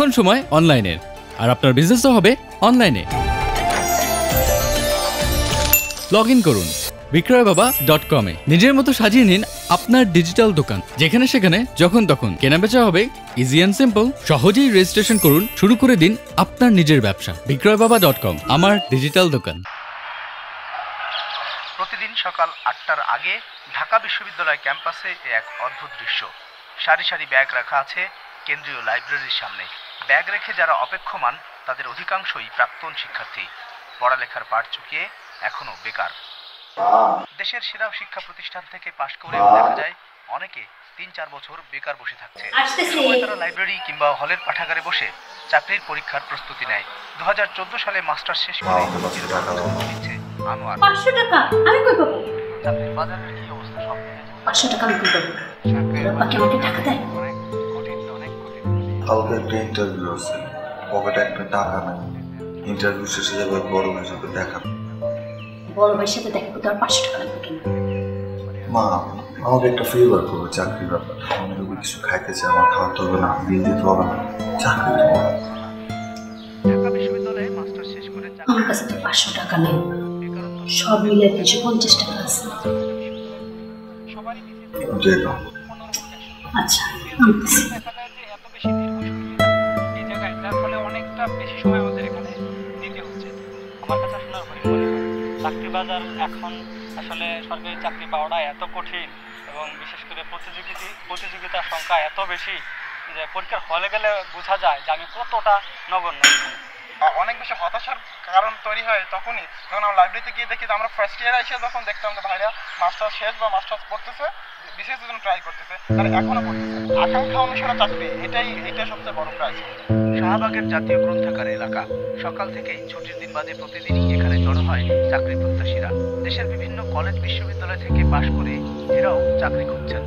এখন সময় অনলাইনের, আর আপনার বিজনেসও হবে অনলাইনে। লগ ইন করুন বিক্রয়বাবা.com-এ। নিজের মতো সাজিয়ে নিন আপনার ডিজিটাল দোকান, যেখানে সেখানে যখন তখন কেনাবেচা হবে ইজি অ্যান্ড সিম্পল। সহজেই রেজিস্ট্রেশন করুন, শুরু করে দিন আপনার নিজের ব্যবসা। বিক্রয়বাবা.com, আমার ডিজিটাল দোকান। প্রতিদিন সকাল 8টার আগে ঢাকা বিশ্ববিদ্যালয় ক্যাম্পাসে এক অদ্ভুত দৃশ্য। সারি সারি ব্যাগ রাখা আছে কেন্দ্রীয় লাইব্রেরির সামনে। ব্যাগ রেখে যারা অপেক্ষমান তাদের অধিকাংশই প্রাক্তন শিক্ষার্থী, পড়ালেখার পাঠ চুকিয়ে এখনো বেকার। দেশের সেরা শিক্ষা প্রতিষ্ঠান থেকে পাশ করে দেখা যায় অনেকে 3-4 বছর বেকার বসে থাকছে। তারা লাইব্রেরি কিংবা হলের পাঠাগারে বসে চাকরির পরীক্ষার প্রস্তুতি নেয়। 2014 সালে মাস্টার্স শেষ করে দিচ্ছে আনোয়ার। 500 টাকা আমি কই পাবো? চাকরির বাজারের কি অবস্থা? সব 500 টাকা আমি কই পাবো? বাকি আমাকে টাকা দেয়। কালকে একটা ইন্টারভিউ আছে, পকেটে একটা টাকা নাই। ইন্টারভিউ শেষে যাবে বড় ভাইয়ের সাথে দেখা। বড় ভাইয়ের সাথে দেখা করতে আর 500 টাকা লাগবে কেন? মা আমাকে একটা ফেভার করবে, চাকরির ব্যাপার। আমি যদি কিছু খাইতে চাই আমার খাওয়াতে হবে না, বিল দিতে হবে না, চাকরি দেবো। আমার কাছে তো 500 টাকা নেই, সব মিলে 250 টাকা আছে। আচ্ছা অনেকটা বেশি সময় আমাদের এখানে দিতে হচ্ছে। আমার কাছে শোনার পরে মনে হয় চাকরি বাজার এখন আসলে সরকারি চাকরি পাওয়াটা এত কঠিন এবং বিশেষ করে প্রতিযোগিতার সংখ্যা এত বেশি যে পরীক্ষার হলে গেলে বোঝা যায় যে আমি কতটা নগণ্য। অনেক বেশি হতাশার কারণ তৈরি হয় তখনই যখন আমরা লাইব্রেরিতে গিয়ে দেখি যে আমরা ফার্স্ট ইয়ারে এসে যখন দেখতাম যে ভাইরা মাস্টার্স শেষ বা মাস্টার্স পড়তেছে, বিশেষ জন্য ট্রাই করতেছে, তারা এখনো পড়তেছে। আকাঙ্ক্ষা অনুসারে চাকরি, এটাই সবচেয়ে বড় প্রাইজ। শাহবাগের জাতীয় গ্রন্থাগার এলাকা। সকাল থেকেই ছুটির দিন বাদে প্রতিদিনই এখানে জড়ো হয় চাকরি প্রত্যাশীরা। দেশের বিভিন্ন কলেজ বিশ্ববিদ্যালয় থেকে পাশ করে এরাও চাকরি খুঁজছেন।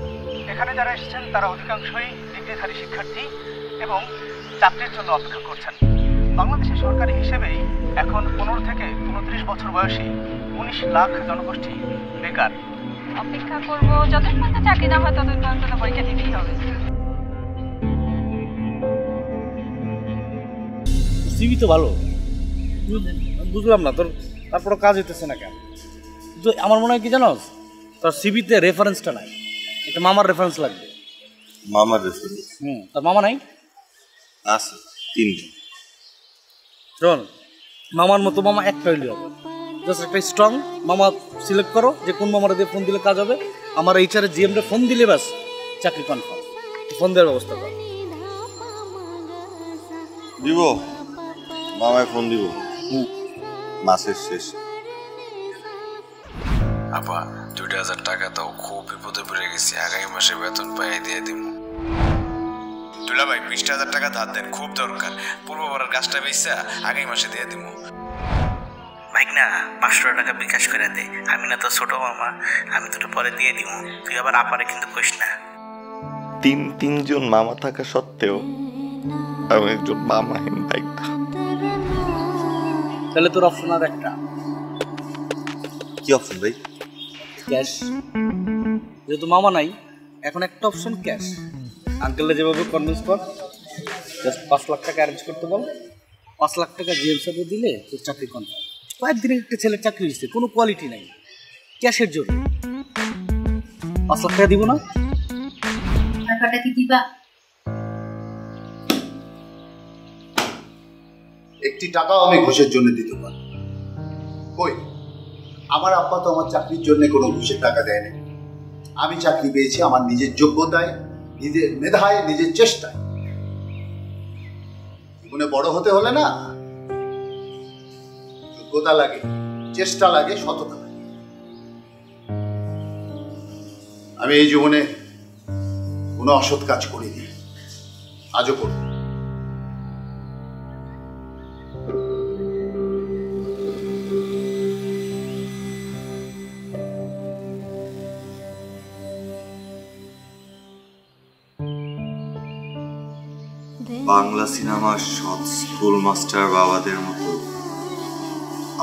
এখানে যারা এসেছেন তারা অধিকাংশই ডিগ্রিধারী শিক্ষার্থী এবং চাকরির জন্য অপেক্ষা করছেন। বাংলাদেশের সরকারি হিসেবেই এখন 15 থেকে 29 বছর বয়সী 19 লাখ জনগোষ্ঠী বেকার। অপেক্ষা করবো, যতদিন পর্যন্ত চাকরি না হয় ততদিন পর্যন্ত পরীক্ষা দিতেই হবে। সিভি তো ভালো, বুঝলাম না তোর তারপরে কাজ হইতেছে না কেন? আমার মনে হয় কি জানো, তোর সিভিতে রেফারেন্সটা নাই, একটা মামার রেফারেন্স লাগবে। মামার রেফারেন্স? তোর মামা নাই? আছে 3জন। শোন, মামার মতো মামা একটা হইলে হবে, জাস্ট একটা স্ট্রং মামা সিলেক্ট করো যে কোন মামারা দিয়ে ফোন দিলে কাজ হবে। আমার এইচআর জিএমটা ফোন দিলে ব্যাস চাকরি কনফার্ম। ফোন দেওয়ার ব্যবস্থা কর। দিব, মামায় ফোন দিব মাসের শেষ। আপা 2000 টাকা তো খুব বিপদে পড়ে গেছি, আগামী মাসে বেতন পাই দিয়ে দিব। দুলা ভাই 20,000 টাকা ধার দেন, খুব দরকার। পূর্ব পাড়ার গাছটা বেচা আগামী মাসে দিয়ে দিব। ভাইক না 500 টাকা বিকাশ করে দে, আমি না তো ছোট মামা, আমি তো পরে দিয়ে দিব। তুই আবার আপারে কিন্তু কইস না। তিনজন মামা থাকা সত্ত্বেও আমি একজন মামাহীন ভাই। তাহলে তোর অপশন আর একটা। কি অপশন ভাই? ক্যাশ। যেহেতু মামা নাই, এখন একটা অপশন ক্যাশ। আঙ্কেলরা যেভাবে কনভিন্স কর, জাস্ট 5 লাখ টাকা অ্যারেঞ্জ করতে বল। 5 লাখ টাকা জিএম সাহেব দিলে তোর চাকরি কনফার্ম। কয়েকদিনে একটা ছেলের চাকরি হয়েছে, কোনো কোয়ালিটি নাই, ক্যাশের জন্য 5 লাখ টাকা দিব না? টাকাটা কি দিবা? একটি টাকাও আমি ঘুষের জন্য দিতে পারি কই? আমার আব্বা তো আমার চাকরির জন্য কোনো ঘুষের টাকা দেয় না। আমি চাকরি পেয়েছি আমার নিজের যোগ্যতায়, নিজের মেধায়, নিজের চেষ্টায়। জীবনে বড় হতে হলে না যোগ্যতা লাগে, চেষ্টা লাগে, সততা লাগে। আমি এই জীবনে কোনো অসৎ কাজ করিনি, আজও করব। বাংলা সিনেমার সৎ স্কুল মাস্টার বাবাদের মতো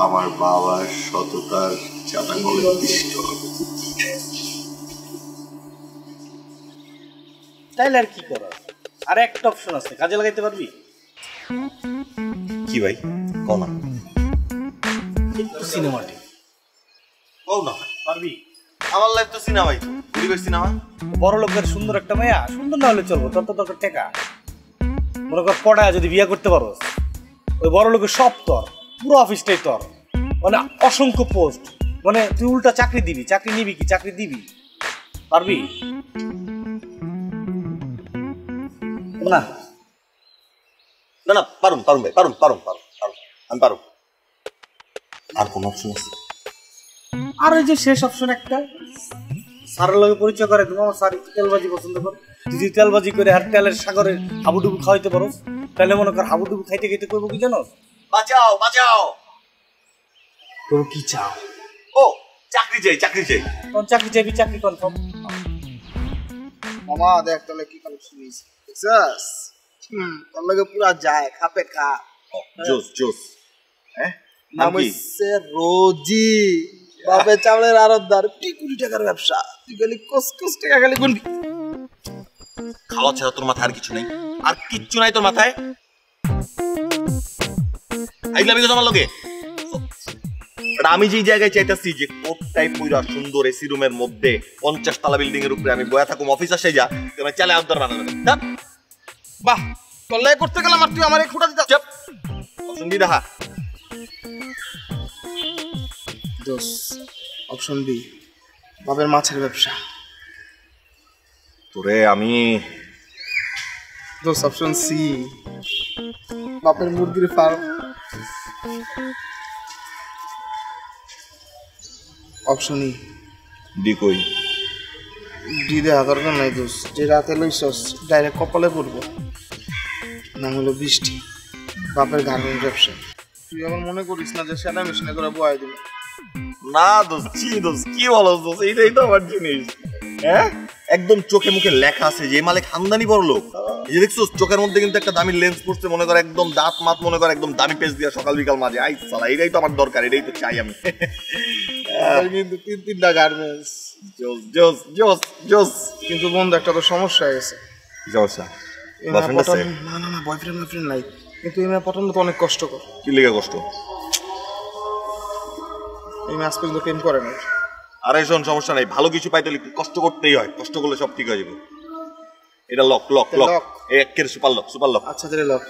আমার বাবার সততার চাতাকলে পিষ্ট হবে। তাইলে আর কি করার? আর একটা অপশন আছে, কাজে লাগাইতে পারবি? কি ভাই কও না সিনেমাটি কও না পারবি আমার লাইফ তো সিনেমাই পরিবেশ সিনেমা বড় লোকের সুন্দর একটা মেয়া সুন্দর না হলে চলবো তোর তো দরকার টাকা মনে কর পড়ায় যদি বিয়ে করতে পারো ওই বড় লোকের সব তোর পুরো অফিসটাই তোর মানে অসংখ্য পোস্ট মানে তুই উল্টা চাকরি দিবি চাকরি নিবি কি চাকরি দিবি পারবি না না না পারুম পারুম ভাই পারুম পারুম পারুম আমি পারুম আর কোন অপশন আছে আর ওই যে শেষ অপশন একটা স্যারের লগে পরিচয় করে তুমি আমার স্যার তেলবাজি পছন্দ করে তুই যদি তেলবাজি করে আর তেলের সাগরে হাবুডুবু খাওয়াইতে পারো তাহলে মনে কর হাবুডুবু খাইতে খাইতে করবো কি জানো বাঁচাও বাঁচাও তোর কি চাও ও চাকরি চাই চাকরি চাই কোন চাকরি চাইবি চাকরি কনফার্ম মামা দেখ তাহলে কি কালেকশন নিয়েছি দেখছস তোর লগে পুরা যায় খাপে খা জোস জোস হ্যাঁ নাম হইছে রোজি বাপে চাউলের আড়তদার 2 কোটি টাকার ব্যবসা তুই খালি কসকস টাকা খালি গুনবি খাওয়া ছাড়া তোর মাথায় আর কিছু নাই আর কিচ্ছু নাই তোর মাথায় আইলাম তো আমার লগে আমি যে জায়গায় চাইতাছি যে কোটটাই পুরা সুন্দর এসি রুমের মধ্যে 50 তলা বিল্ডিং এর উপরে আমি বয়া থাকুম অফিস আসে যা তুমি চালে আউটডোর বানাবে বাহ তলে করতে গেলাম আর তুই আমারে খুঁটা দিতা চুপ অপশন বি দেখা দোস অপশন বি বাপের মাছের ব্যবসা তোরে আমি দোস অপশন সি বাপের মুরগির ফার্ম অপশন ই ডি কই ডি দেখা দরকার নাই দোস যে রাতে লইছস ডাইরেক্ট কপালে পড়বো নাম হলো বৃষ্টি বাপের গার্মেন্ট ব্যবসা তুই আমার মনে করিস না যে সেনা মেশিনে করে বয়াই দিবে না দোস্ত কি বলো দোস্ত এইটাই তো আমার জিনিস হ্যাঁ একদম চোখে মুখে লেখা আছে যে মালিক খানদানি বড় লোক এই যে দেখছো চোখের মধ্যে কিন্তু একটা দামি লেন্স পড়ছে মনে কর একদম দাঁত মাত মনে কর একদম দামি পেজ দিয়া সকাল বিকাল মাঝে আই সালা এটাই তো আমার দরকার এটাই তো চাই আমি কিন্তু তিনটা গার্মেন্টস জোস জোস জোস জোস কিন্তু বন্ধু একটা তো সমস্যা হয়ে গেছে কি সমস্যা না না না বয়ফ্রেন্ড নাই কিন্তু এই মেয়ে পটানো তো অনেক কষ্টকর কি লেগে কষ্ট এই মেয়ে আজ পর্যন্ত প্রেম করে না আরে শোন সমস্যা নাই ভালো কিছু পাইতে হলে কষ্ট করতেই হয় কষ্ট করলে সব ঠিক হয়ে যাবে এটা লক লক লক এই একের সুপার লক আচ্ছা তাহলে লক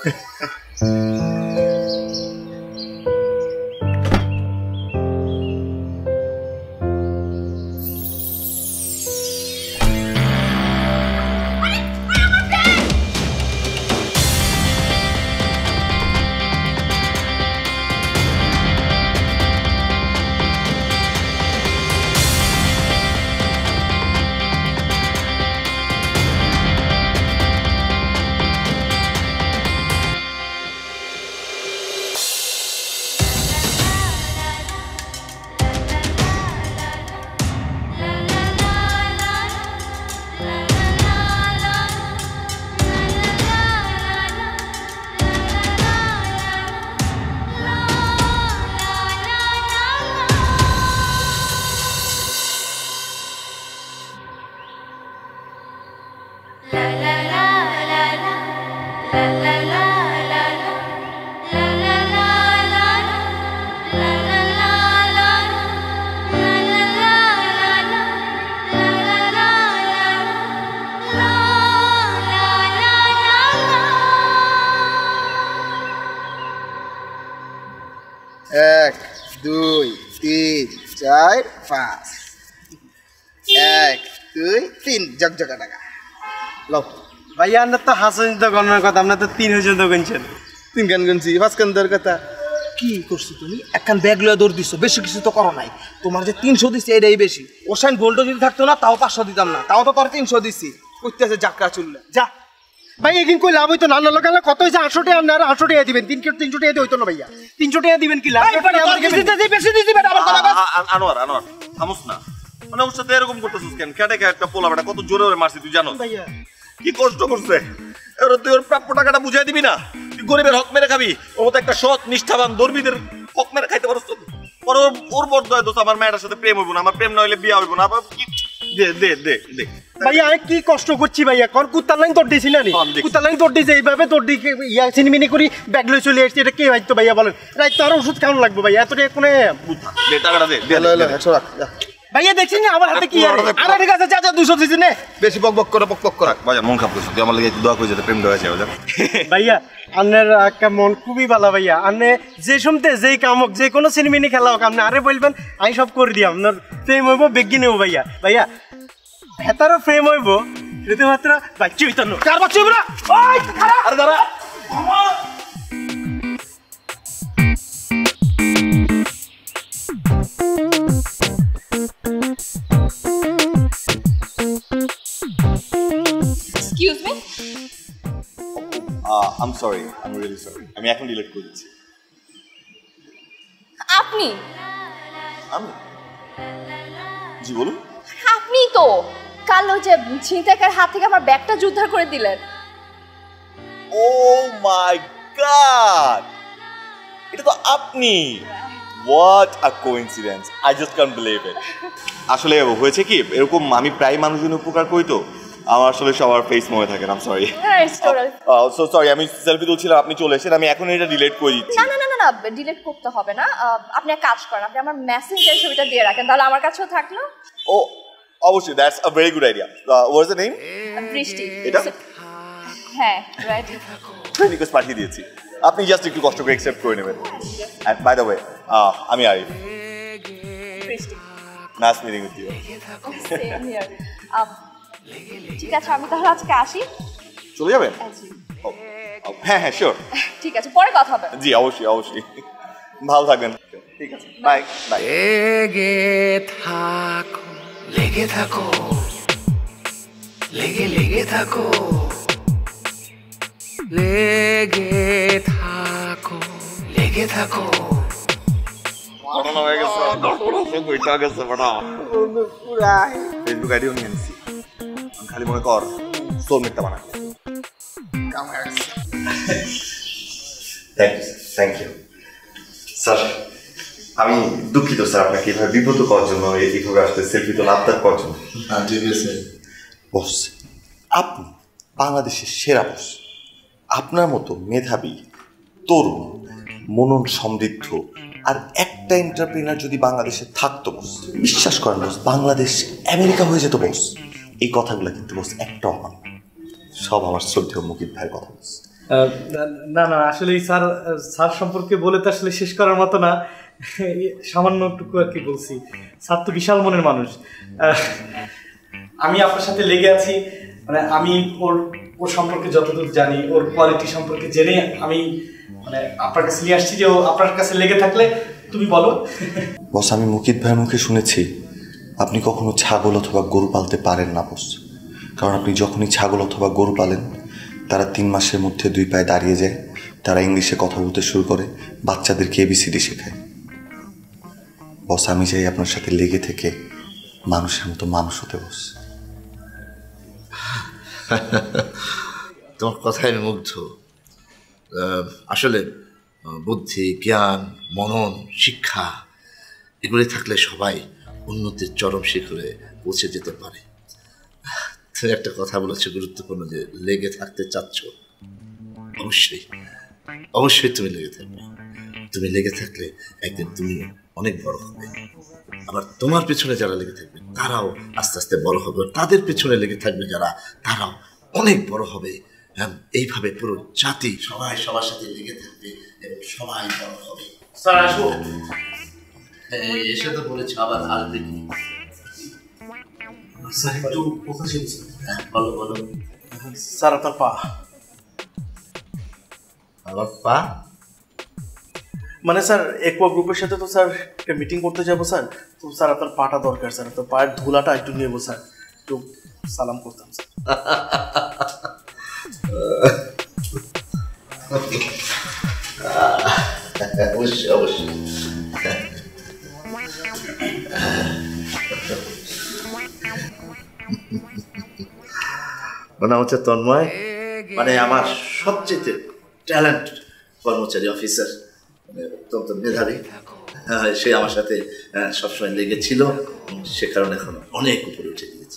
এক দুই তিন চার পাঁচ এক দুই তিন জগজগা টাকা লো ভাইয়া আপনার তো হাসেন তো গণনার কথা আপনার তো 3 হয়েছে তো গুনছেন 3 গান গুনছি 5 গান দর কথা কি করছো তুমি একখান ব্যাগ লয়ে দৌড় দিছো বেশি কিছু তো করো নাই তোমার যে 300 দিছি এটাই বেশি ওশাইন ভোল্ট যদি থাকতো না তাও 500 দিতাম না তাও তো তোর 300 দিছি কইতেছে যাকরা চুললে যা ভাই এদিন কই লাভ হইতো না না লাগালে কত হইছে 800 টাকা আপনারা 800 টাকা দিবেন 300 টাকা হইতো না ভাইয়া 300 টাকা দিবেন কি লাভ বেশি দিছি বেটা আমার কথা আনোয়ার থামুস না মানে ওর সাথে এরকম করতেছিস কেন খেটে একটা পোলা বেটা কত জোরে ওরে মারছিস তুই জানো ভাইয়া কি কষ্ট করছে এর তুই ওর প্রাপ্য টাকাটা বুঝাই দিবি না তুই গরিবের হক মেরে খাবি ওর মতো একটা সৎ নিষ্ঠাবান ধর্মীদের হক মেরে খাইতে পারছ পরে ওর বর্দয় দোষ আমার মেয়েটার সাথে প্রেম হইব না আমার প্রেম না হইলে বিয়ে হইব না আবার কি দে ভাইয়া আমি কি কষ্ট করছি ভাইয়া কর কুত্তার লাইন তোর দিছি না কুত্তার লাইন তোর দিছে এইভাবে তোর দিকে ইয়া সিনেমিনি করি ব্যাগ লই চলে আসছি এটা কে ভাইতো ভাইয়া বলেন রাইত তো আর ওষুধ কেমন লাগবে ভাইয়া এত কোনো দে টাকাটা দে 100 রাখ ভাইয়া দেখছিস না আমার হাতে কি আর ঠিক আছে যা 200 দিছি নে বেশি বক করা বাজার মন খারাপ করছিস তুই আমার লাগি দোয়া করে যেতে প্রেম দেওয়া যায় ভাইয়া আন্নের একটা মন খুবই ভালো ভাইয়া আন্নে যে শুনতে যেই কাম হোক যে কোনো সিনেমিনি খেলা হোক আপনি আরে বলবেন আমি সব করে দিই আপনার প্রেম হইব বেগি নেব ভাইয়া ভাইয়া হেতারও প্রেম হইব শুধুমাত্র বাচ্চা হইতো না কার বাচ্চা হইব না ওই খারাপ আরে দাঁড়া Excuse me? I'm sorry. I'm really sorry. আমি এখন ডিলিট করে দিচ্ছি। আপনি? আমি? জি বলুন। আপনি তো কাল যে ছিনতাইকার হাত থেকে আমার ব্যাগটা উদ্ধার করে দিলেন। Oh my God! এটা তো আপনি। What a coincidence! I just can't believe it. আসলে হয়েছে কি এরকম আমি প্রায় মানুষজনের উপকার করি তো আমার আসলে সবার ফেস মনে থাকে আম সরি সো সরি আমি সেলফি তুলছিলাম আপনি চলে এসেছেন আমি এখন এটা ডিলিট করে দিচ্ছি না ডিলিট করতে হবে না আপনি এক কাজ করেন আপনি আমার মেসেঞ্জার ছবিটা দিয়ে রাখেন তাহলে আমার কাছেও থাকলো ও অবশ্যই that's a very good idea what is the name বৃষ্টি এটা হ্যাঁ রাইট রিকোয়েস্ট পাঠিয়ে দিয়েছি আপনি জাস্ট একটু কষ্ট করে অ্যাকসেপ্ট করে নেবেন এন্ড বাই দ্য ওয়ে আমি Arif Brishti nice meeting with you same here ঠিক আছে আমি তাহলে আজকে আসি চলে যাবেন হ্যাঁ হ্যাঁ শিওর ঠিক আছে পরে কথা হবে জি অবশ্যই অবশ্যই ভালো থাকবেন ঠিক আছে বাই বাই লেগে থাকো লেগে থাকো ফেসবুক আইডিও নিয়ে নিচ্ছি খালি মনে কর সোলমেটটা বানা থ্যাংক ইউ স্যার আমি দুঃখিত স্যার আপনাকে এইভাবে বিব্রত করার জন্য এইভাবে আসতে সেলফি তো লাভদার করার জন্য ঠিক আছে বস আপনি বাংলাদেশের সেরা বস আপনার মতো মেধাবী তরুণ মনন সমৃদ্ধ আর একটা এন্টারপ্রেনার যদি বাংলাদেশে থাকতো বস বিশ্বাস করেন বস বাংলাদেশ আমেরিকা হয়ে যেত বস এই কথাগুলো কিন্তু বস একটাও আমার সব আমার শ্রদ্ধেয় মুকিত ভাইয়ের কথা বস না আসলে স্যার সম্পর্কে বলে তো আসলে শেষ করার মতো না সামান্য একটু আর কি বলছি স্যার তো বিশাল মনের মানুষ আমি আপনার সাথে লেগে আছি মানে আমি ওর সম্পর্কে যতদূর জানি ওর কোয়ালিটি সম্পর্কে জেনে আমি মানে আপনার কাছে নিয়ে আসছি যে ও আপনার কাছে লেগে থাকলে তুমি বলো বস আমি মুকিত ভাইয়ের মুখে শুনেছি আপনি কখনো ছাগল অথবা গরু পালতে পারেন না বস কারণ আপনি যখনই ছাগল অথবা গরু পালেন তারা 3 মাসের মধ্যে 2 পায়ে দাঁড়িয়ে যায় তারা ইংলিশে কথা বলতে শুরু করে বাচ্চাদেরকে এবিসিডি শেখায় বস আমি চাই আপনার সাথে লেগে থেকে মানুষের মতো মানুষ হতে বস তোমার কথায় আমি মুগ্ধ আসলে বুদ্ধি জ্ঞান মনন শিক্ষা এগুলি থাকলে সবাই উন্নতির চরম শিখরে পৌঁছে যেতে পারে তুমি একটা কথা বলেছো গুরুত্বপূর্ণ যে লেগে থাকতে চাচ্ছ অবশ্যই তুমি লেগে থাকবে তুমি লেগে থাকলে একদিন তুমি অনেক বড় হবে আবার তোমার পেছনে যারা লেগে থাকবে তারাও আস্তে আস্তে বড় হবে তাদের পেছনে লেগে থাকবে যারা তারাও অনেক বড় হবে এইভাবে পুরো জাতি সবাই সবার সাথে লেগে থাকবে এবং সবাই বড় হবে স্যার আসবো এসে তো বলেছ আবার আসবে কি স্যার একটু কথা ছিল হ্যাঁ বলো স্যার আপনার পা আমার পা মানে স্যার একোয়া গ্রুপের সাথে তো স্যার একটা মিটিং করতে যাবো স্যার তো স্যার আপনার পাটা দরকার স্যার তো পায়ের ধুলাটা একটু নেবো স্যার একটু সালাম করতাম স্যার অবশ্যই মানে হচ্ছে তন্ময় মানে আমার সবচেয়ে ট্যালেন্ট কর্মচারী অফিসার মানে অত্যন্ত মেধাবী সে আমার সাথে সবসময় লেগেছিল সে কারণে এখন অনেক উপরে উঠে গিয়েছে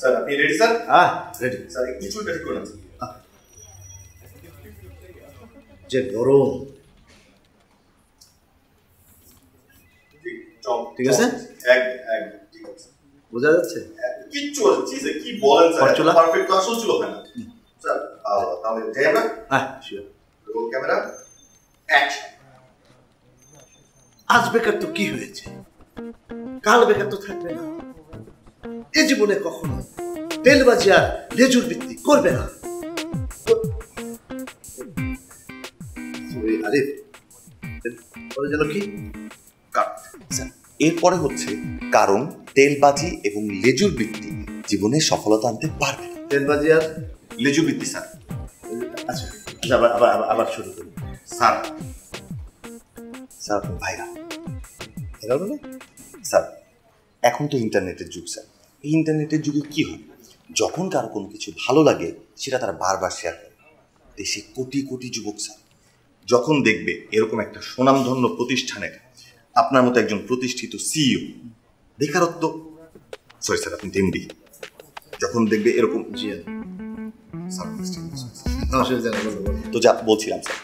স্যার আপনি রেডি স্যার? হ্যাঁ রেডি স্যার একটু চুলটা ঠিক করুন। যে গরম, ঠিক আছে ঠিক আছে, বোঝা যাচ্ছে কিচ্ছু চিজে কি বলেন স্যার, পারফেক্ট তো আসল ছিল না স্যার। তাহলে যাই আমরা। হ্যাঁ শিওর। Roll camera action. আজ বেকার তো কি হয়েছে, কাল বেকার তো থাকবে না। এ জীবনে কখনো তেলবাজি আর লেজুর ভিত্তি করবে না। আরে যেন কি এরপরে হচ্ছে কারণ তেলবাজি এবং লেজুর বৃত্তি জীবনে সফলতা আনতে পারবে। তেলবাজি আর লেজুর বৃত্তি স্যার। আচ্ছা আবার আবার আবার শুরু করি। স্যার স্যার ভাইরা স্যার, এখন তো ইন্টারনেটের যুগ স্যার। এই ইন্টারনেটের যুগে কি হয়, যখন কারো কোনো কিছু ভালো লাগে সেটা তারা বারবার শেয়ার করে। দেশে কোটি কোটি যুবক স্যার যখন দেখবে এরকম একটা সুনামধন্য প্রতিষ্ঠানের আপনার মতো একজন প্রতিষ্ঠিত সিইও বেকারত্ব, সরি স্যার আপনি এমডি, যখন দেখবে এরকম তো যা বলছিলাম স্যার,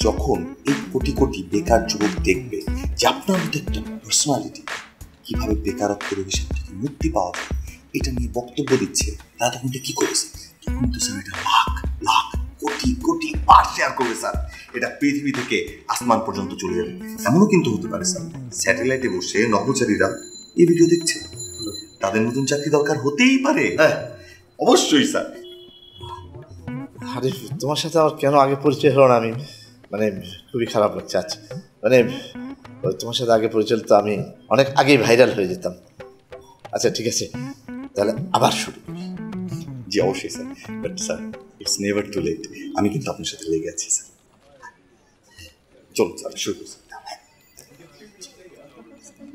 যখন এই কোটি কোটি বেকার যুবক দেখবে যে আপনার মতো একটা পার্সোনালিটি কিভাবে বেকারত্বের অভিশাপ থেকে মুক্তি পাওয়া যায় এটা নিয়ে বক্তব্য দিচ্ছে, তারা তখন কি করেছে, তখন তো স্যার এটা লাখ লাখ কোটি কোটি বার শেয়ার করবে স্যার। এটা পৃথিবী থেকে আসমান পর্যন্ত চলে যাবে। এমনও কিন্তু হতে পারে স্যার, স্যাটেলাইটে বসে নভোচারীরা এই ভিডিও দেখছে, তাদের নতুন চাকরি দরকার হতেই পারে। হ্যাঁ অবশ্যই স্যার। আরে তোমার সাথে আমার কেন আগে পরিচয় হলো না, আমি মানে খুবই খারাপ লাগছে। আচ্ছা মানে তোমার সাথে আগে পরিচয় তো আমি অনেক আগেই ভাইরাল হয়ে যেতাম। আচ্ছা ঠিক আছে, তাহলে আবার শুরু করি। জি অবশ্যই sir, but sir it's never too late. আমি কিন্তু আপনার সাথে লেগে আছি স্যার। চলুন স্যার শুরু করছি।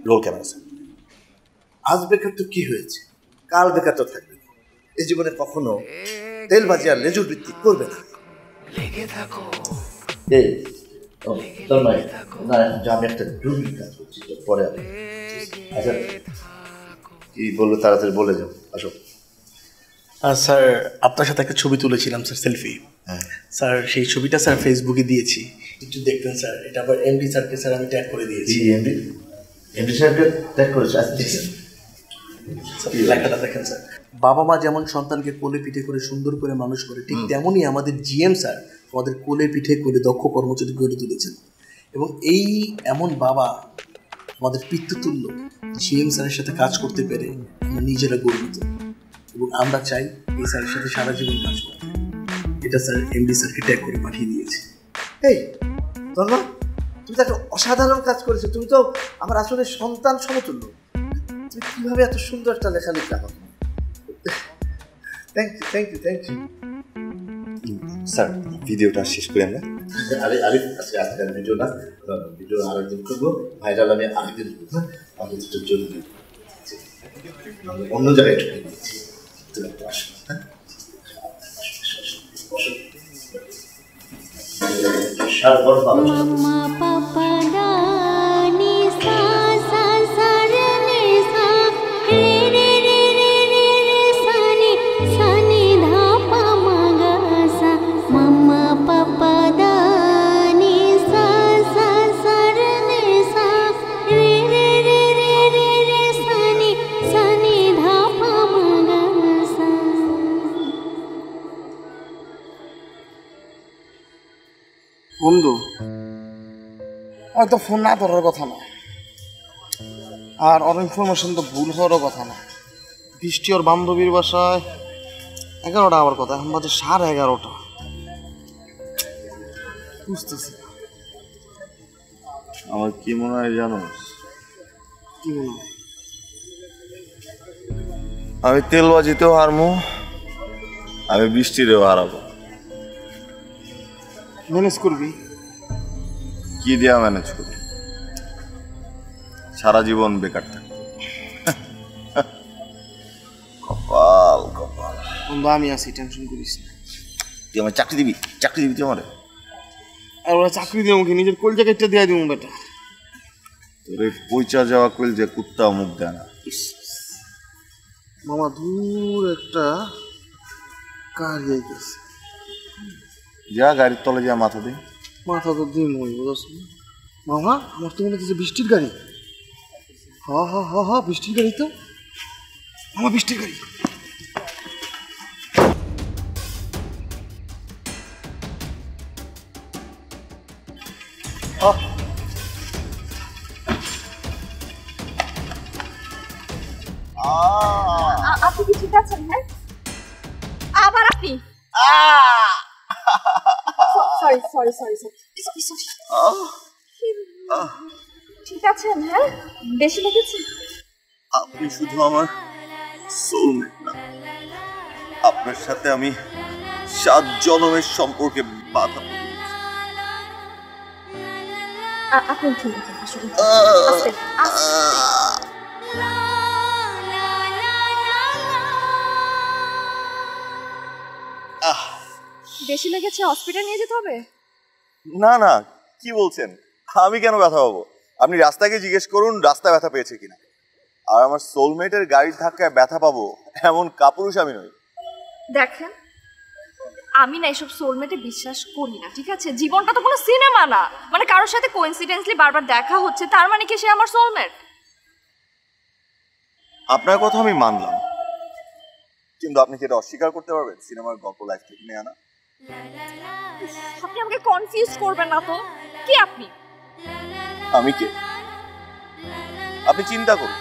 Roll camera sir. আজ বেকার তো কি হয়েছে, কাল বেকার তো থাকবে না। এই জীবনে কখনো তেলবাজি আর লেজুর বৃত্তি করবে না। লেগে থাকো। আমি একটা জরুরি কাজ করছি, পরে আচ্ছা কি বললো তাড়াতাড়ি বলে যাও। আসো। স্যার আপনার সাথে একটা ছবি তুলেছিলাম স্যার, সেলফি। স্যার সেই ছবিটা স্যার ফেসবুকে দিয়েছি, একটু দেখবেন স্যার। এটা আবার এমডি স্যারকে স্যার আমি ট্যাগ করে দিয়েছি। এমডি সাহেবকে ট্যাগ করেছে। লেখাটা দেখেন স্যার, বাবা মা যেমন সন্তানকে কোলে পিঠে করে সুন্দর করে মানুষ করে, ঠিক তেমনই আমাদের জিএম স্যার আমাদের কোলে পিঠে করে দক্ষ কর্মচারী গড়ে তুলেছেন। এবং এই এমন বাবা আমাদের পিতৃতুল্য জিএম স্যারের সাথে কাজ করতে পেরে আমরা নিজেরা গর্বিত, এবং আমরা চাই এই স্যারের সাথে সারা জীবন কাজ করতে। এটা স্যার এমডি স্যারকে ট্যাগ করে পাঠিয়ে দিয়েছে। এই তন্মা, তুমি তো একটা অসাধারণ কাজ করেছো। তুমি তো আমার আসলে সন্তান সমতুল্য। তুমি কিভাবে এত সুন্দর একটা লেখা লিখলে আমাকে। Thank you thank you thank you. Sir ভিডিওটা শেষ করি আমরা। আরে আজকে আজকের ভিডিও না, ভিডিও আরেকদিন করবো, ভাইরাল আমি আরেকদিন করবো। আমাদের দুটো জরুরি অন্য জায়গায় ঢুকে দিয়েছি। তুমি একটু আসো। Mama papa da ni sa sa sa re ni sa re re re re re re sa ni dha pa ma ga sa. Mama papa da ni sa sa sa re ni sa re re re re re re sa ni dha pa ma ga sa. বন্ধু হয়তো phone না ধরার কথা না, আর ওর information তো ভুল হওয়ারও কথা না। বৃষ্টি ওর বান্ধবীর বাসায় 11টা আবার কথা, এখন বাজে 11:30। বুঝতেছি আমার কি মনে হয় জানো, কি বলবো, আমি তেলবাজিতেও হারবো, আমি বৃষ্টিরেও হারাবো। ম্যানেজ করবি? কি দিয়া ম্যানেজ করবি? সারা জীবন বেকার থাকবো। কপাল কপাল। বন্ধু আমি আছি, টেনশন করিস না। তুই আমার চাকরি দিবি? চাকরি দিবি তুই আমার? আর ওরা চাকরি দিয়ে আমাকে নিজের কলজা কেটে দিয়ে দিব বেটা। তোর এই পয়চা যাওয়া কলজা কুত্তা মুখ দেয় না। মামা দূর একটা গাড়ি আইতেছে। যা গাড়ির তলে যা মাথা দিই। মাথা তো দিই মই বুঝছ মামা, আমার তো মনে হচ্ছে বৃষ্টির গাড়ি। হ্যাঁ বৃষ্টির গাড়ি তো মামা, বৃষ্টির গাড়ি। আপনি কি ঠিক আছেন? হ্যাঁ, আবার আপনি সরি ঠিক আছেন? হ্যাঁ, বেশি লেগেছে? আপনি শুধু আমার সোলমেট না, আপনার সাথে আমি 7 জন্মের সম্পর্কে বাধা। আপনি ঠিক আছেন? আসলে বেশি লেগেছে, হসপিটাল নিয়ে যেতে হবে? না না, কি বলছেন? আমি কেন ব্যথা পাবো? আপনি রাস্তাকে জিজ্ঞেস করুন রাস্তায় ব্যথা পেয়েছে কিনা। আর আমার সোলমেটের গাড়ির ধাক্কায় ব্যথা পাবো এমন কাপুরুষ আমি নই। দেখেন, আমি না এসব সোলমেটে বিশ্বাস করি না, ঠিক আছে? জীবনটা তো কোনো সিনেমা না, মানে কারোর সাথে কোইন্সিডেন্টলি বারবার দেখা হচ্ছে তার মানে কি সে আমার সোলমেট? আপনার কথা আমি মানলাম, কিন্তু আপনি কি এটা অস্বীকার করতে পারবেন সিনেমার গল্প লাইফ থেকে নিয়ে আনা? আপনি আমাকে কনফিউজ করবেন না তো। কি আপনি? আমি কে? আপনি চিন্তা করুন,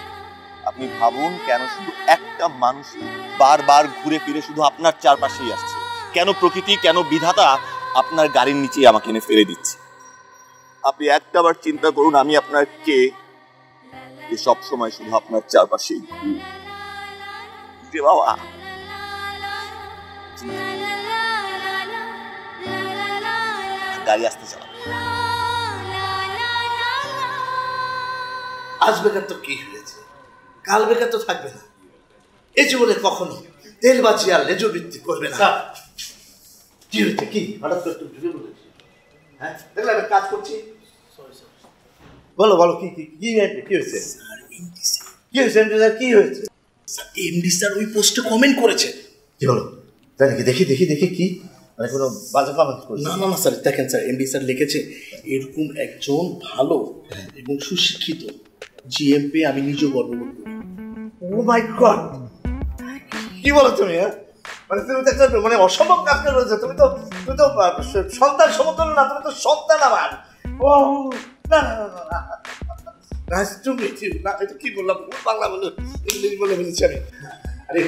আপনি ভাবুন কেন শুধু একটা মানুষ বারবার ঘুরে ফিরে শুধু আপনার চারপাশেই আসছে? কেন প্রকৃতি, কেন বিধাতা আপনার গাড়ির নিচেই আমাকে এনে ফেলে দিচ্ছে? আপনি একটাবার চিন্তা করুন আমি আপনার কে, যে সব সময় শুধু আপনার চারপাশেই ঘুরে। বাবা, গাড়ি আসতে চাও। আজ বেকার তো কি হয়েছে, কাল বেকার তো থাকবে না। এই জীবনে কখনো তেলবাজি আর লেজুর বৃত্তি করবে না। কি হয়েছে? কি হঠাৎ করে তুমি ঢুকে বলেছি? হ্যাঁ, দেখলে আমি কাজ করছি। বলো বলো, কি কি কি হয়েছে? কি হয়েছে? কি হয়েছে কি হয়েছে? এমডি স্যার ওই পোস্টে কমেন্ট করেছে। কি বলো? তাই নাকি? দেখি দেখি দেখি কি, মানে কোনো বাজে কমেন্ট করেছে? না না না স্যার, দেখেন স্যার, এমডি স্যার লিখেছে এরকম একজন ভালো এবং সুশিক্ষিত জিএমপি আমি নিজেও গর্ববোধ করি। ও মাই গড, কি বলো তুমি? হ্যাঁ, মানে তুমি তো একটা মানে অসম্ভব কাজ করেছো। তুমি তো সন্তান সমতুল্য না, তুমি তো সন্তান আমার। ও না না না না, নাইস টু মিট ইউ। না, এটা কি বললাম? বাংলা বলে ইংলিশ বলে ফেলেছি আমি। আরে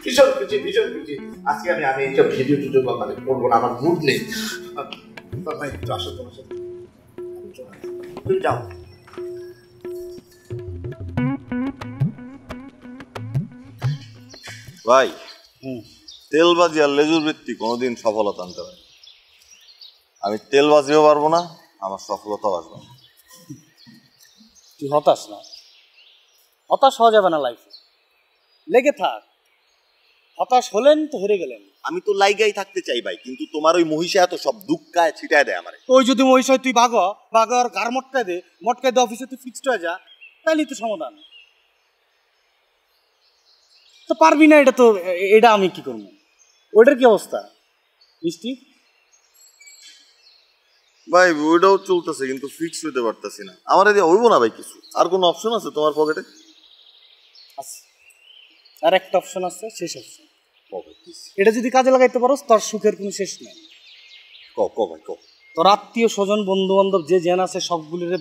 ভীষণ খুশি, ভীষণ খুশি। আজকে আমি এইসব ভিডিও টিডিও মানে করবো না, আমার মুড নেই। একটু আসো তোমার সাথে, তুমি যাও। ভাই, তেলবাজি আর লেজুর বৃত্তি কোনোদিন সফলতা আনতে পারে। আমি তেলবাজিও পারবো না, আমার সফলতাও আসবে না। তুই হতাশ না, হতাশ হওয়া যাবে না লাইফে, লেগে থাক। হতাশ হলেন তো হেরে গেলেন। আমি তো লাইগাই থাকতে চাই ভাই, কিন্তু তোমার ওই মহিষা এত সব দুঃখায় ছিটায় দেয় আমারে। ওই যদি মহিষা তুই বাঘর গার মটকায় দে অফিসে তুই ফিক্সড হয়ে যা, তাইলেই তো সমাধান। তো পারবি না, এটা আমি কি করবো? ওইটার কি অবস্থা মিষ্টি? ভাই ওইটাও চলতেছে, কিন্তু ফিক্স হইতে পারতেছি না। আমার এদিকে হইব না ভাই কিছু। আর কোনো অপশন আছে তোমার পকেটে? আছে, আর একটা অপশন আছে, শেষ অপশন। এটা যদি কাজে লাগাইতে পারো তোর সুখের কোনো শেষ নেই। তোর আত্মীয় স্বজন বন্ধু বান্ধব যে জেন আছে সবগুলির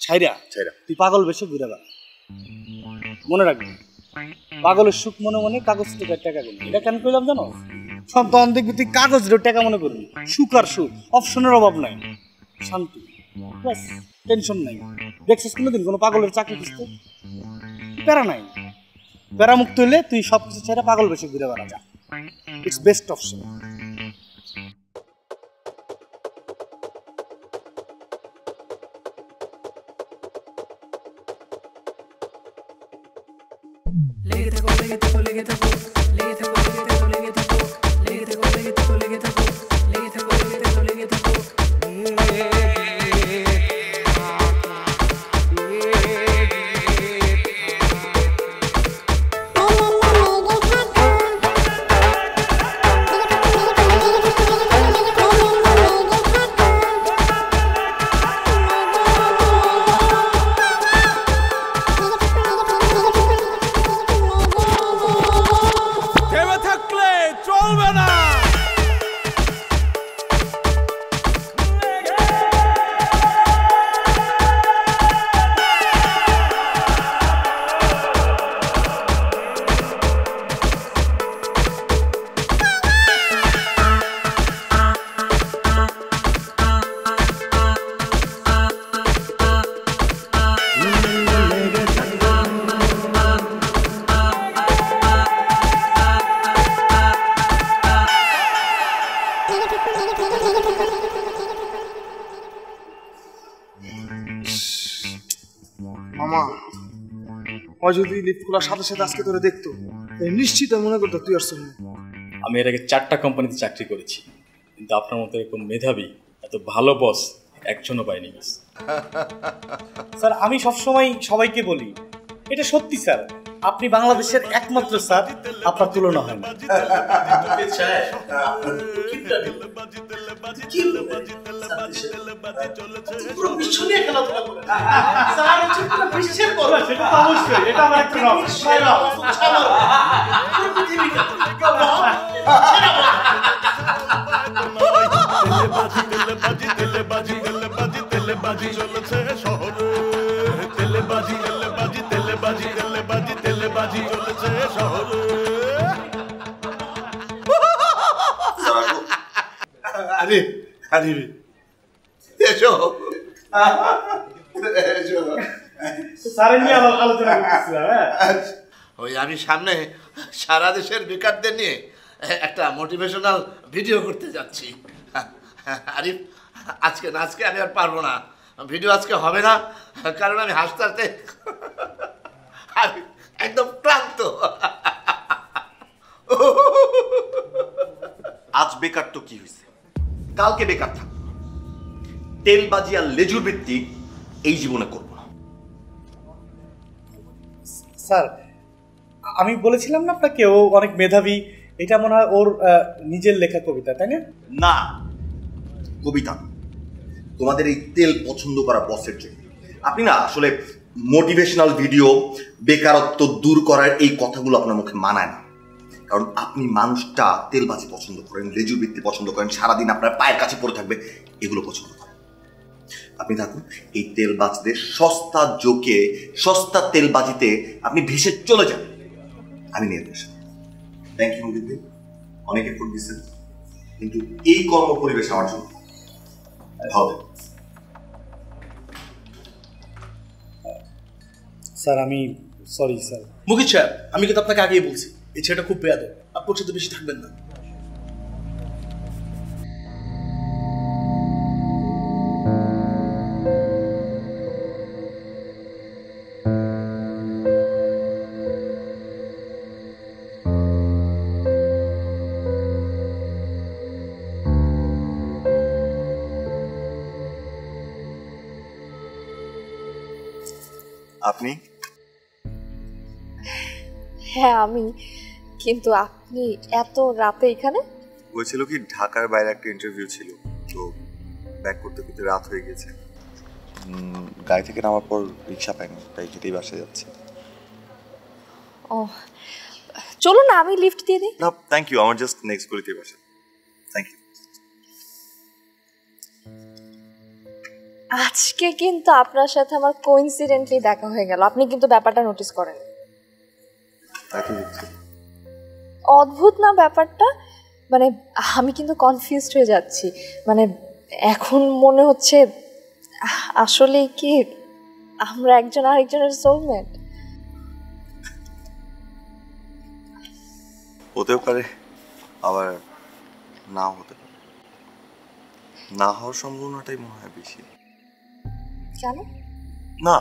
ছাইরা তুই পাগল বেশি ঘুরে বেড়া। মনে রাখবি, পাগলের সুখ মনে মনে কাগজ টাকা গুলো। এটা কেন কইলাম জানো? সন্তান দেখবি তুই কাগজ টাকা মনে করবি। সুখ আর সুখ, অপশনের অভাব নাই, শান্তি, টেনশন নাই। দেখছিস কোনোদিন কোনো পাগলের চাকরি খুঁজতে? প্যারা নাই। প্যারা মুক্ত হইলে তুই সবকিছু ছেড়ে পাগল বেশি ঘুরে বেড়া যা। It's best option. ও যদি লিফট খোলার সাথে সাথে আজকে তোরে দেখতো নিশ্চিত মনে করতো তুই আর সোহেল। আমি এর আগে 4টা কোম্পানিতে চাকরি করেছি, কিন্তু আপনার মতো এরকম মেধাবী এত ভালো বস একজনও পাইনি। স্যার আমি সবসময় সবাইকে বলি, এটা সত্যি স্যার, আপনি বাংলাদেশের একমাত্র স্যার, আপনার তুলনা হয় না। আরে আরে এসো স্যারের নিয়ে আলোচনা করতেছিলাম। ওই আমি সামনে সারা দেশের বেকারদের নিয়ে একটা মোটিভেশনাল ভিডিও করতে যাচ্ছি। আরিফ আজকে আমি আর পারবো না, ভিডিও আজকে হবে না, কারণ আমি হাসতে হাসতে আমি একদম ক্লান্ত। আজ বেকার তো কি হয়েছে, কালকে বেকার থাক। তেলবাজি আর লেজুর ভিত্তিক এই জীবনে করব না। স্যার আমি বলেছিলাম না আপনাকে ও অনেক মেধাবী, এটা মনে হয় ওর নিজের লেখা কবিতা, তাই না? না, কবিতা তোমাদের এই তেল পছন্দ করা বসের জন্য। আপনি না আসলে মোটিভেশনাল ভিডিও, বেকারত্ব দূর করার এই কথাগুলো আপনার মুখে মানায় না। কারণ আপনি মানুষটা তেলবাজি পছন্দ করেন, লেজুর বৃত্তি পছন্দ করেন, সারাদিন আপনার পায়ের কাছে পড়ে থাকবে, এগুলো পছন্দ করেন। আপনি থাকুন এই তেলবাজদের সস্তা জোকে, সস্তা তেলবাজিতে আপনি ভেসে চলে যান। আমি নিয়ে আসি। থ্যাংক ইউ দিদি, অনেক এফোর্ট দিচ্ছেন, কিন্তু এই কর্ম পরিবেশ আমার জন্য হবে। স্যার আমি সরি স্যার। মুকিত সাহেব, আমি কিন্তু আপনাকে আগেই বলছি এই ছেলেটা খুব বেয়াদব, আপনার সাথে বেশি থাকবেন না। আপনি? হ্যাঁ আমি, কিন্তু আপনি এত রাতে এখানে? বলছিল কি ঢাকার বাইরে একটা ইন্টারভিউ ছিল, তো ব্যাক করতে করতে রাত হয়ে গেছে। গাড়ি থেকে নামার পর রিক্সা পাইনি, তাই হেঁটেই বাসায় যাচ্ছি। ও চলো না, আমি লিফট দিয়ে দিই। না থ্যাংক ইউ, আমার জাস্ট নেক্সট গলিতে বাসা। Thank you. আজকে কিন্তু আপনার সাথে আমার কোইন্সিডেন্টলি দেখা হয়ে গেল, আপনি কিন্তু ব্যাপারটা নোটিস করেন? অদ্ভুত না ব্যাপারটা? মানে আমি কিন্তু কনফিউজড হয়ে যাচ্ছি, মানে এখন মনে হচ্ছে আসলে কি আমরা একজন আরেকজনের সোলমেট। হতেও পারে, আবার নাও হতে পারে। না হওয়ার সম্ভাবনাটাই মনে হয় বেশি। কেন? না,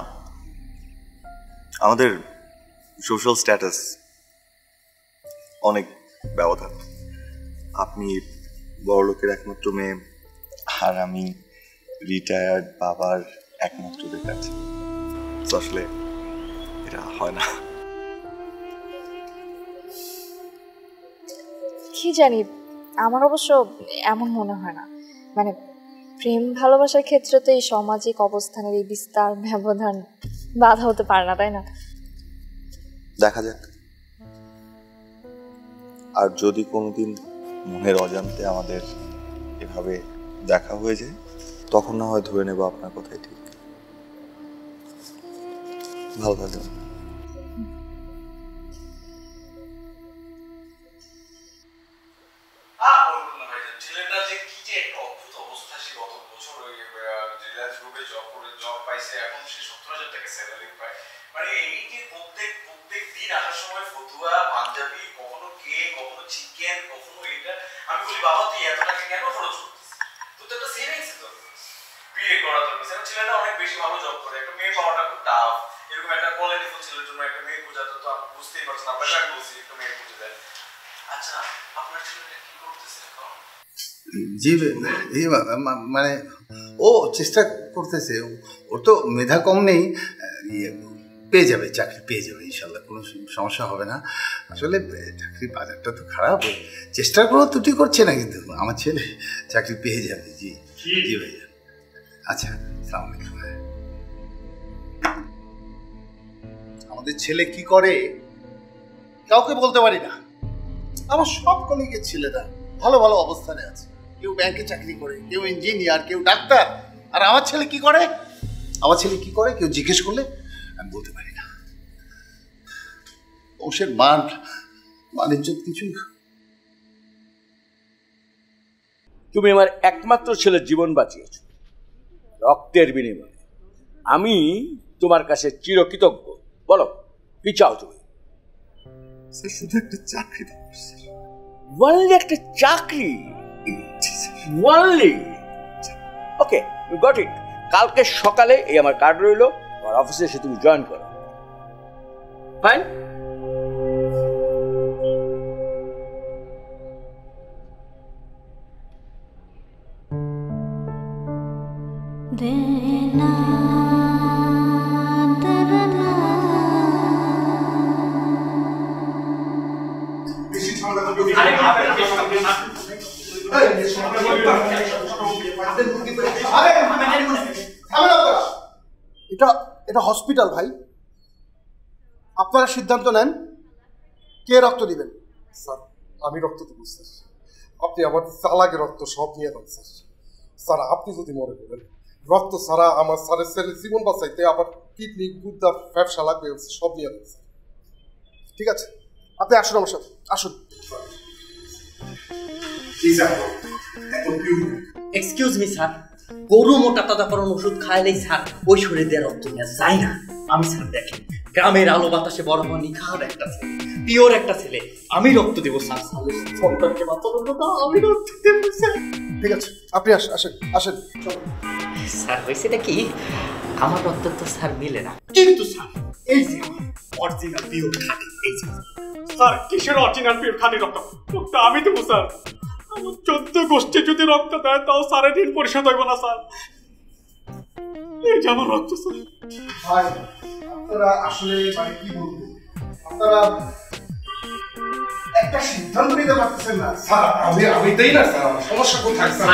আমাদের সোশ্যাল স্ট্যাটাস অনেক ব্যবধান। আপনি বড়লোকের একমাত্র মেয়ে, আর আমি রিটায়ার্ড বাবার একমাত্র বেকার ছেলে। আসলে এটা হয় না। কি জানি, আমার অবশ্য এমন মনে হয় না। মানে প্রেম ভালোবাসার ক্ষেত্রে তো এই সামাজিক অবস্থানের এই বিস্তার ব্যবধান বাধা হতে পারে না, তাই না? দেখা যাক, আর যদি কোনোদিন মনের অজান্তে আমাদের এভাবে দেখা হয়ে যায়, তখন না হয় ধরে নেব আপনার কথাই ঠিক। ভালো থাকবেন। ছেলেটা যে কি যে একটা অদ্ভুত অবস্থা, সে গত বছর ওই রিলায়েন্স গ্রুপে জব পাইছে, এখন সে 70,000 টাকা স্যালারি পায়। মানে এই যে প্রত্যেক দিন আসার সময় ফতুয়া, পাঞ্জাবি, কখনো কেক, কখনো চিকেন, কখনো এটা। আমি বলি বাবা তুই এত টাকা কেন খরচ করছিস? তুই তো একটা সেভিংস দরকার, বিয়ে করা দরকার। ছেলেটা অনেক বেশি ভালো জব করে, একটা মেয়ে পাওয়াটা খুব টাফ। এরকম একটা কোয়ালিটিফুল ছেলের জন্য একটা মেয়ে সেটা তো আপনি বুঝতেই পারছেন, আপনাকে আমি বলছি একটু মেয়ে বুঝে দেন। আচ্ছা আপনার ছেলেটা কি করতেছে এখন? জি মানে ও চেষ্টা করতেছে, ওর তো মেধা কম নেই, পেয়ে যাবে, চাকরি পেয়ে যাবে ইনশাল্লাহ, কোনো সমস্যা হবে না। আসলে চাকরির বাজারটা তো খারাপ, চেষ্টার কোনো ত্রুটি করছে না, কিন্তু আমার ছেলে চাকরি পেয়ে যাবে। জি জি ভাইয়া। আচ্ছা আসসালামু আলাইকুম। আমাদের ছেলে কি করে কাউকে বলতে পারি না। আমার সব কলিগের ছেলেরা ভালো ভালো অবস্থানে আছে, কেউ ব্যাংকে চাকরি করে, কেউ ইঞ্জিনিয়ার, কেউ ডাক্তার। আর আমার ছেলে কি করে, আমার ছেলে কি করে কেউ জিজ্ঞেস করলে আমি বলতে পারি না। বংশের ইজ্জত কিছুই। তুমি আমার একমাত্র ছেলের জীবন বাঁচিয়েছ রক্তের বিনিময়ে। আমি তোমার কাছে চিরকৃতজ্ঞ। বলো কি চাও তুমি? শুধু একটা চাকরি দাও। ওনলি একটা চাকরি? Only? Okay, you got it. কালকে সকালে এই আমার কার্ড রইলো, আমার অফিসে এসে তুমি জয়েন করো। ফাইন। এটা হসপিটাল ভাই, আপনারা সিদ্ধান্ত নেন কে রক্ত দিবেন। স্যার আমি রক্ত দেব স্যার, আপনি আমার চালাকে রক্ত সব নিয়ে দেন স্যার। স্যার আপনি যদি মনে করেন রক্ত ছাড়া আমার স্যারের ছেলের জীবন বাঁচাইতে আবার কিডনি গুদ্দা ব্যবসা লাগবে, সব নিয়ে দেন স্যার। ঠিক আছে, আপনি আসুন আমার সাথে, আসুন। এক্সকিউজ মি স্যার, গরু মোটা তাজাকরণ ওষুধ খাইলেই স্যার ওই শরীরে রক্ত নেওয়া যায় না। আমি স্যার দেখেন গ্রামের আলো বাতাসে বড় হওয়া নিখাদ একটা ছেলে, পিওর একটা ছেলে, আমি রক্ত দেবো স্যার। সন্তানকে বাঁচানোর কথা আমি রক্ত দেবো স্যার। ঠিক আছে, আপনি আসেন আসেন। স্যার হয়েছেটা কি, আমার রক্ত তো স্যার মিলে না, কিন্তু স্যার এই যে অরিজিনাল পিওর খাঁটি, এই যে স্যার কিসের অরিজিনাল পিওর খাঁটি রক্ত? রক্ত আমি দেবো স্যার। আমার 14 গোষ্ঠী যদি রক্ত দেয় তাও স্যারের ঋণ পরিশোধ হইব না স্যার। এই যে আমার রক্ত স্যার। ভাই আপনারা আসলে মানে কি বলবো, আপনারা একটা সিদ্ধান্ত নিতে পারতেছেন না। স্যার আমি দেই না স্যার, আমার সমস্যা কোথায় স্যার?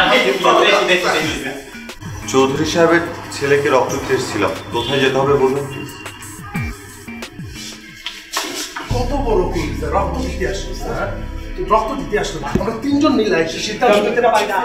চৌধুরী সাহেবের ছেলেকে রক্ত দিতে এসেছিলাম, কোথায় যেতে হবে বলুন প্লিজ। কত বড় ভুল স্যার, রক্ত দিতে আসলো স্যার, রক্ত দিতে আসলো না, আমরা তিনজন মিলে এসে সিদ্ধান্ত নিতে পারি না।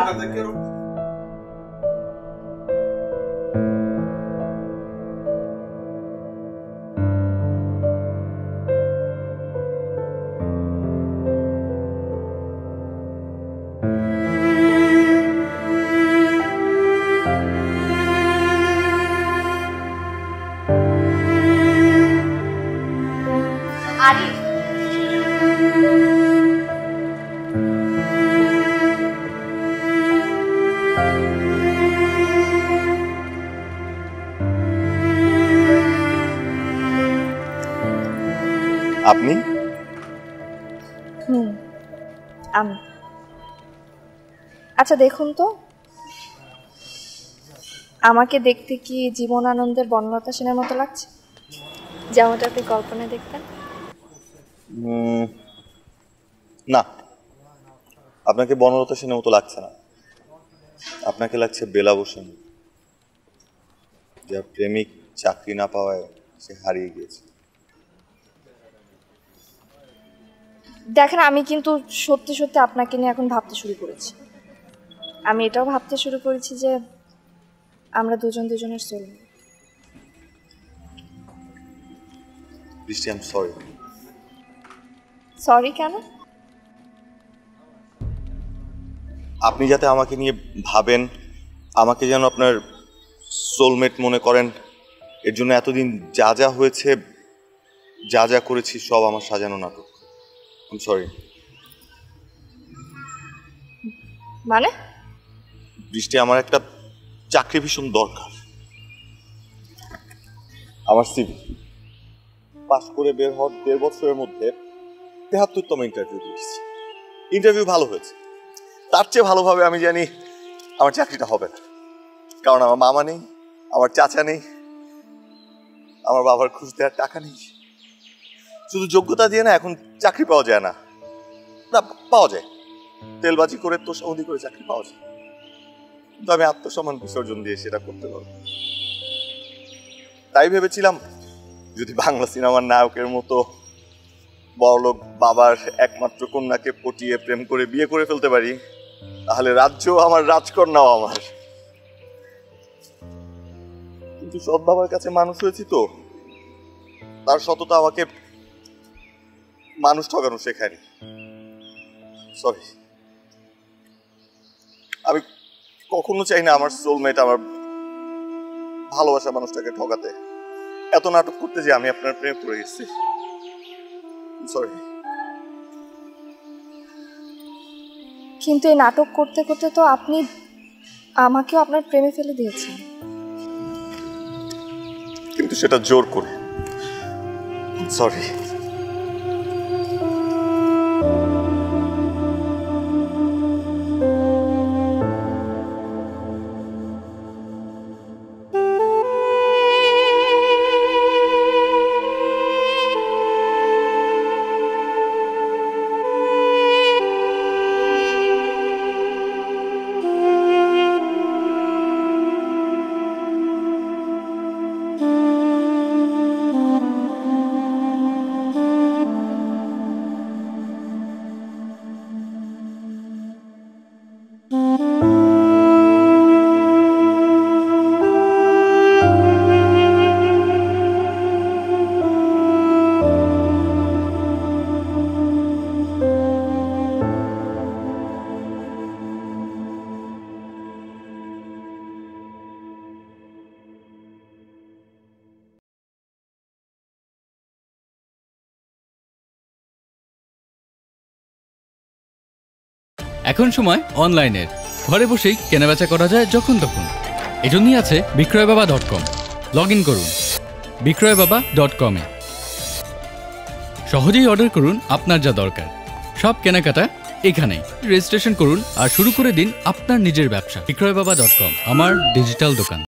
আপনি? আমি। আচ্ছা দেখুন তো, আমাকে দেখতে কি জীবনানন্দের বনলতা সেনের মতো লাগছে, যেমনটা আপনি কল্পনায় দেখতেন? না, আপনাকে বনলতা সেনের মতো লাগছে না, আপনাকে লাগছে বেলা বসেন, যার প্রেমিক চাকরি না পাওয়ায় সে হারিয়ে গিয়েছে। দেখেন আমি কিন্তু সত্যি সত্যি আপনাকে নিয়ে এখন ভাবতে শুরু করেছি। আমি এটাও ভাবতে শুরু করেছি যে আমরা দুজন দুজনের সোলমেট। বৃষ্টি, আই এম সরি। সরি কেন? আপনি যাতে আমাকে নিয়ে ভাবেন, আমাকে যেন আপনার সোলমেট মনে করেন, এর জন্য এতদিন যা যা হয়েছে, যা যা করেছি সব আমার সাজানো নাটক। I am sorry. মানে? বৃষ্টি, আমার একটা চাকরি ভীষণ দরকার। আমার সিভি পাশ করে বের হওয়ার 1.5 বছরের মধ্যে 73তম ইন্টারভিউ দিয়েছি। ইন্টারভিউ ভালো হয়েছে, তার চেয়ে ভালোভাবে আমি জানি আমার চাকরিটা হবে না, কারণ আমার মামা নেই, আমার চাচা নেই, আমার বাবার ঘুষ দেওয়ার টাকা নেই। শুধু যোগ্যতা দিয়ে না এখন চাকরি পাওয়া যায় না, না পাওয়া যায়, তেলবাজি করে তোষামদি করে চাকরি পাওয়া যায়, কিন্তু আমি আত্মসম্মান বিসর্জন দিয়ে সেটা করতে পারবো। তাই ভেবেছিলাম যদি বাংলা সিনেমার নায়কের মতো বড়লোক বাবার একমাত্র কন্যাকে পটিয়ে প্রেম করে বিয়ে করে ফেলতে পারি, তাহলে রাজ্য আমার, রাজকন্যাও আমার। কিন্তু সৎ বাবার কাছে মানুষ হয়েছি তো, তার সততা আমাকে মানুষ ঠকানো শেখায়নি। সরি, আমি কখনো চাই না আমার সোলমেট, আমার ভালোবাসা মানুষটাকে ঠকাতে। এত নাটক করতে যে আমি আপনার প্রেমে পড়ে গেছি। সরি। কিন্তু এই নাটক করতে করতে তো আপনি আমাকেও আপনার প্রেমে ফেলে দিয়েছেন। কিন্তু সেটা জোর করে। সরি। এখন সময় অনলাইনের, ঘরে বসেই কেনাবেচা করা যায় যখন তখন। এজন্যই আছে বিক্রয়বাবা.com। লগ ইন করুন বিক্রয়বাবা.com-এ। সহজেই অর্ডার করুন আপনার যা দরকার। সব কেনাকাটা এখানে। রেজিস্ট্রেশন করুন আর শুরু করে দিন আপনার নিজের ব্যবসা। বিক্রয়বাবা.com, আমার ডিজিটাল দোকান।